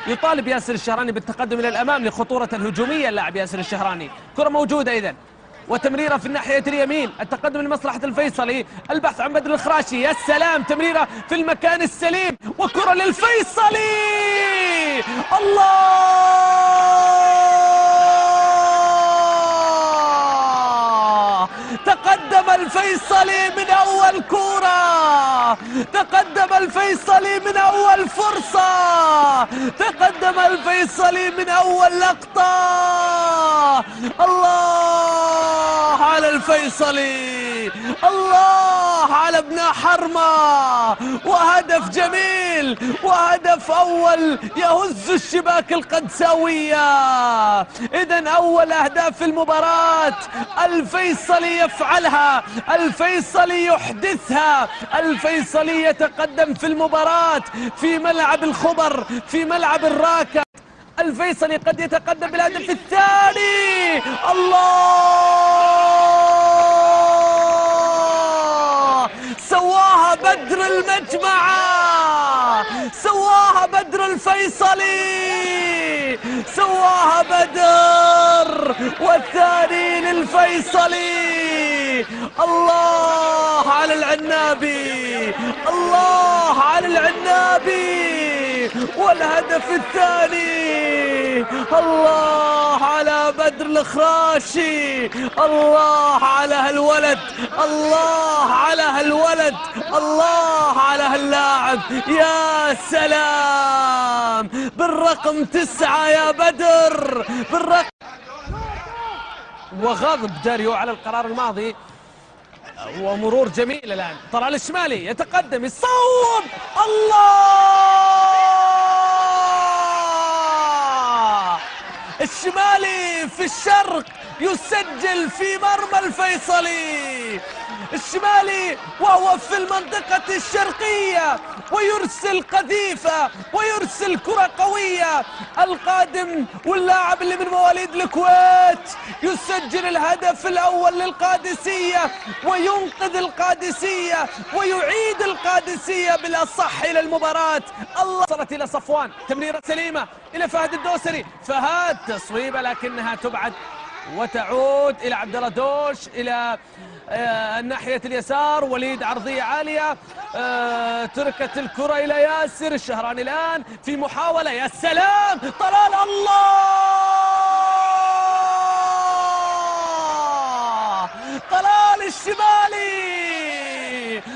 يطالب ياسر الشهراني بالتقدم إلى الأمام لخطورة الهجومية اللاعب ياسر الشهراني. كرة موجودة إذن، وتمريرة في الناحية اليمين، التقدم لمصلحة الفيصلي، البحث عن بدر الخراشي، يا سلام، تمريرة في المكان السليم، وكرة للفيصلي. الله، تقدم الفيصلي من أول كرة، تقدم الفيصلي من أول فرصة، تقدم الفيصلي من أول لقطة. الله على الفيصلي، الله على ابن حرمة، وهدف جميل، وهدف أول يهز الشباك القدساوية. إذن أول أهداف المباراة الفيصلي يفعلها، الفيصلي يحدثها، الفيصلي يتقدم في المباراة في ملعب الخبر، في ملعب الراكة. الفيصلي قد يتقدم بالهدف الثاني. الله، سواها بدر المجمعة، سواها بدر الفيصلي، سواها بدر، والثاني للفيصلي. الله على العنابي، الله على العنابي، والهدف الثاني. الله على بدر الخراشي، الله على هالولد، الله على هالولد، الله على هاللاعب. يا سلام، بالرقم 9 يا بدر، بالرقم. وغضب داريو على القرار الماضي، ومرور جميل الآن. طلال الشمالي يتقدم، يصوب. الله، الشمالي في الشرق يسجل في مرمى الفيصلي. الشمالي وهو في المنطقة الشرقية، ويرسل قذيفة، ويرسل كرة قوية. القادم واللاعب اللي من مواليد الكويت يسجل الهدف الأول للقادسية، وينقذ القادسية، ويعيد القادسية بالأصح إلى المباراة. الله، وصلت إلى صفوان، تمريرة سليمة إلى فهد الدوسري، فهد تصويبة لكنها تبعد، وتعود إلى عبد الله دوش إلى الناحية اليسار. وليد عرضية عالية، تركت الكرة إلى ياسر الشهراني الآن في محاولة. يا سلام، طلال. الله، طلال الشمالي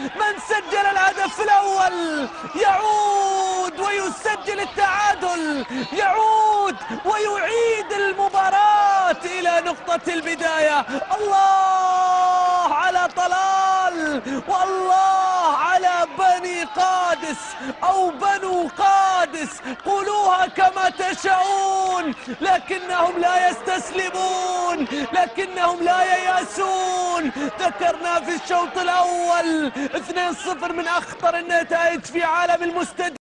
من سجل الهدف الأول، يعود ويسجل التعادل، يعود ويعيد المباراة إلى نقطة البداية. الله على طلال، والله على بني قادس أو بنو قادس، قولوها كما تشاءون، لكنهم لا يستسلمون، لكنهم لا ييأسون. ذكرنا في الشوط الأول 2-0 من أخطر النتائج في عالم المستدير.